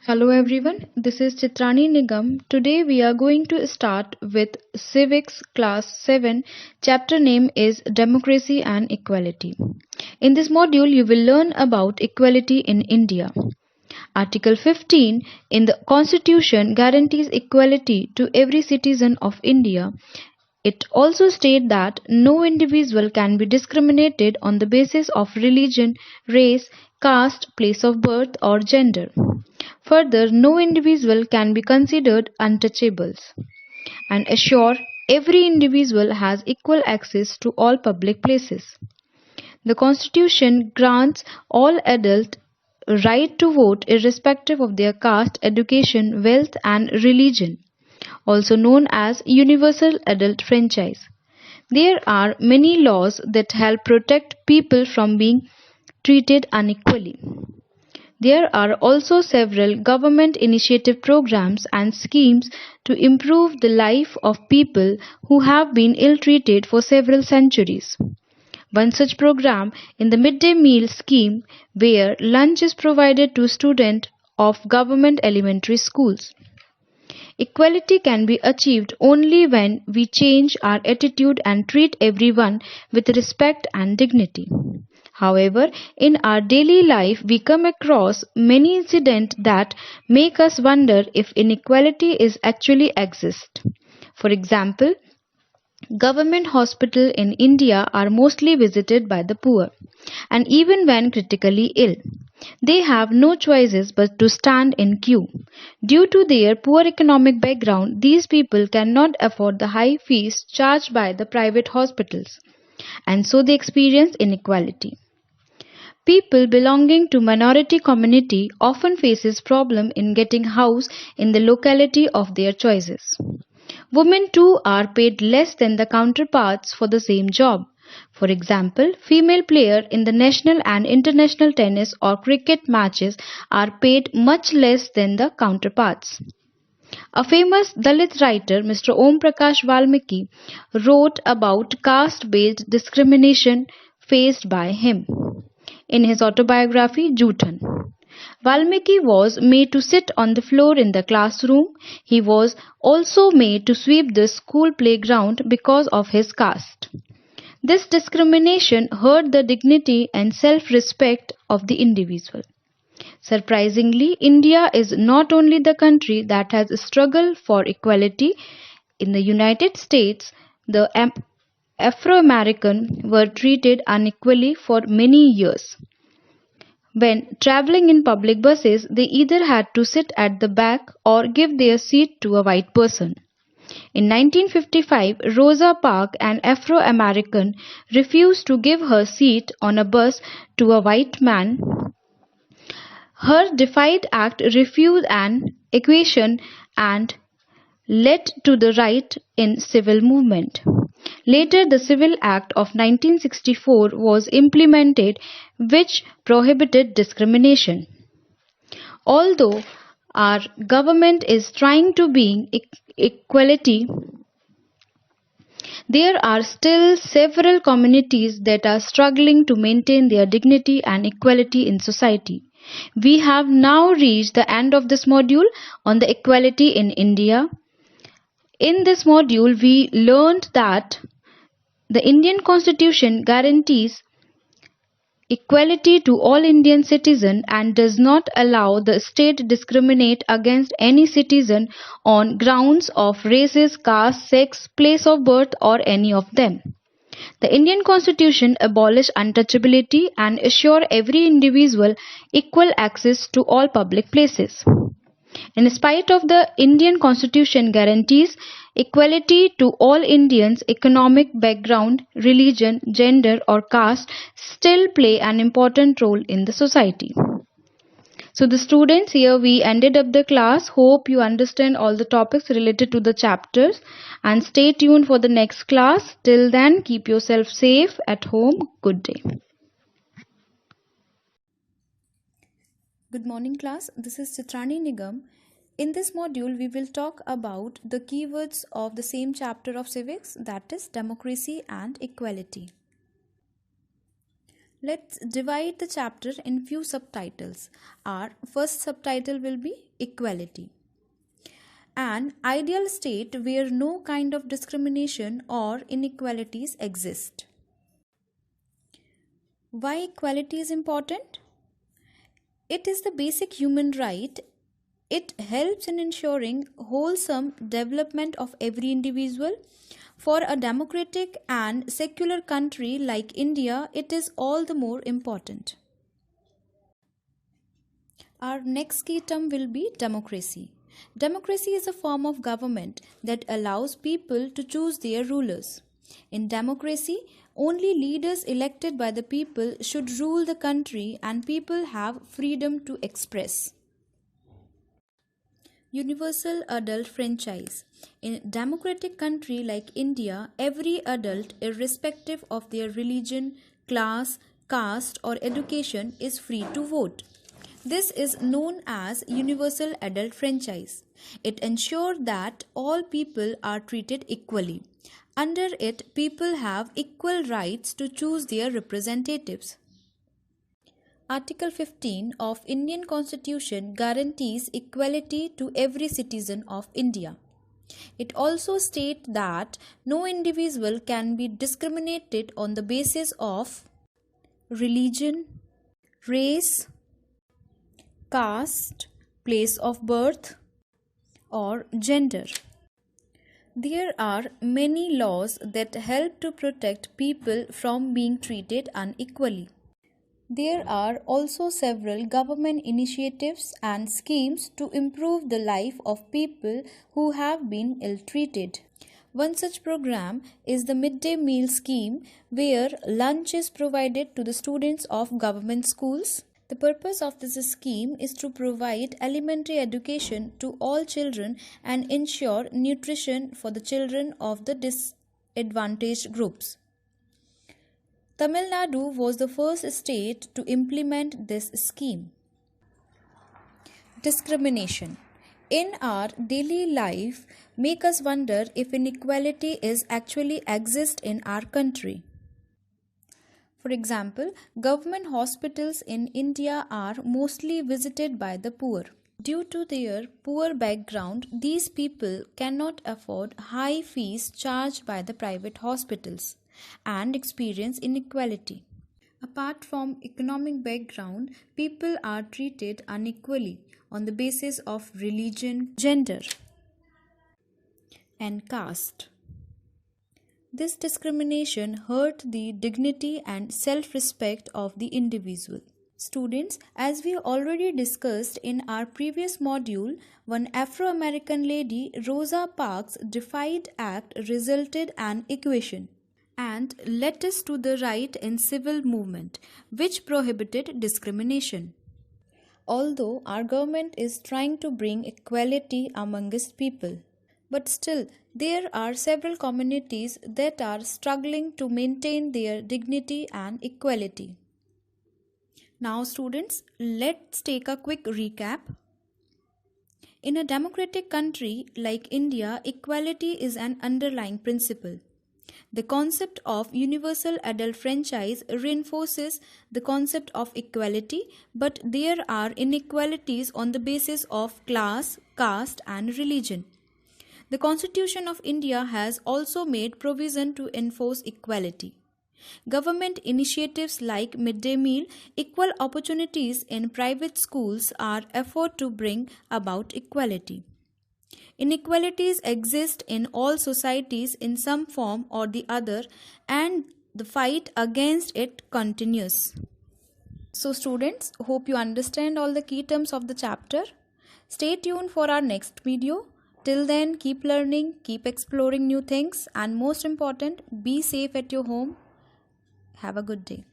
Hello everyone, this is Chitrani Nigam. Today we are going to start with Civics Class 7. Chapter name is Democracy and Equality. In this module you will learn about equality in India. Article 15 in the Constitution guarantees equality to every citizen of India. It also states that no individual can be discriminated on the basis of religion, race, caste, place of birth, or gender. Further, no individual can be considered untouchables and assure every individual has equal access to all public places. The Constitution grants all adults right to vote irrespective of their caste, education, wealth, and religion, also known as universal adult franchise. There are many laws that help protect people from being treated unequally. There are also several government initiative programs and schemes to improve the life of people who have been ill-treated for several centuries. One such program in the midday meal scheme where lunch is provided to students of government elementary schools. Equality can be achieved only when we change our attitude and treat everyone with respect and dignity. However, in our daily life, we come across many incidents that make us wonder if inequality is actually exist. For example, government hospitals in India are mostly visited by the poor, and even when critically ill, they have no choices but to stand in queue. Due to their poor economic background, these people cannot afford the high fees charged by the private hospitals, and so they experience inequality. People belonging to minority community often faces problem in getting house in the locality of their choices. Women too are paid less than the counterparts for the same job. For example, female players in the national and international tennis or cricket matches are paid much less than the counterparts. A famous Dalit writer, Mr. Om Prakash Valmiki, wrote about caste-based discrimination faced by him in his autobiography Juthan. Valmiki was made to sit on the floor in the classroom. He was also made to sweep the school playground because of his caste. This discrimination hurt the dignity and self-respect of the individual. Surprisingly, India is not only the country that has struggled for equality. In the United States, the Afro-Americans were treated unequally for many years. When traveling in public buses, they either had to sit at the back or give their seat to a white person. In 1955, Rosa Parks, an Afro-American, refused to give her seat on a bus to a white man. Her Defied Act refused an equation and led to the right in civil movement. Later, the Civil Act of 1964 was implemented, which prohibited discrimination. Although our government is trying to bring equality, there are still several communities that are struggling to maintain their dignity and equality in society. We have now reached the end of this module on the equality in India. In this module, we learned that the Indian Constitution guarantees equality to all Indian citizens and does not allow the state to discriminate against any citizen on grounds of races, caste, sex, place of birth, or any of them. The Indian Constitution abolishes untouchability and assures every individual equal access to all public places. In spite of the Indian Constitution guarantees equality to all Indians, economic background, religion, gender or caste still play an important role in the society. So the students, here we ended up the class. Hope you understand all the topics related to the chapters and stay tuned for the next class. Till then, keep yourself safe at home. Good day. Good morning class, this is Chitrani Nigam. In this module, we will talk about the keywords of the same chapter of civics, that is democracy and equality. Let's divide the chapter in few subtitles. Our first subtitle will be Equality. An ideal state where no kind of discrimination or inequalities exist. Why equality is important? It is the basic human right. It helps in ensuring wholesome development of every individual. For a democratic and secular country like India, it is all the more important. Our next key term will be democracy. Democracy is a form of government that allows people to choose their rulers. In democracy, only leaders elected by the people should rule the country and people have freedom to express. Universal adult franchise. In a democratic country like India, every adult, irrespective of their religion, class, caste, or education, is free to vote. This is known as universal adult franchise. It ensures that all people are treated equally. Under it, people have equal rights to choose their representatives. Article 15 of Indian Constitution guarantees equality to every citizen of India. It also states that no individual can be discriminated on the basis of religion, race, caste, place of birth, or gender. There are many laws that help to protect people from being treated unequally. There are also several government initiatives and schemes to improve the life of people who have been ill-treated. One such program is the midday meal scheme, where lunch is provided to the students of government schools. The purpose of this scheme is to provide elementary education to all children and ensure nutrition for the children of the disadvantaged groups. Tamil Nadu was the first state to implement this scheme. Discrimination. In our daily life, make us wonder if inequality is actually exist in our country. For example, government hospitals in India are mostly visited by the poor. Due to their poor background, these people cannot afford high fees charged by the private hospitals and experience inequality. Apart from economic background, people are treated unequally on the basis of religion, gender, and caste. This discrimination hurt the dignity and self-respect of the individual. Students, as we already discussed in our previous module, one Afro-American lady, Rosa Parks' Defied Act resulted an equation and led us to the right and civil movement, which prohibited discrimination. Although our government is trying to bring equality amongst people, but still there are several communities that are struggling to maintain their dignity and equality. Now students, let's take a quick recap. In a democratic country like India, equality is an underlying principle. The concept of universal adult franchise reinforces the concept of equality, but there are inequalities on the basis of class, caste, and religion. The Constitution of India has also made provision to enforce equality. Government initiatives like midday meal, equal opportunities in private schools are effort to bring about equality. Inequalities exist in all societies in some form or the other, and the fight against it continues. So students, hope you understand all the key terms of the chapter. Stay tuned for our next video. Till then, keep learning, keep exploring new things, and most important, be safe at your home. Have a good day.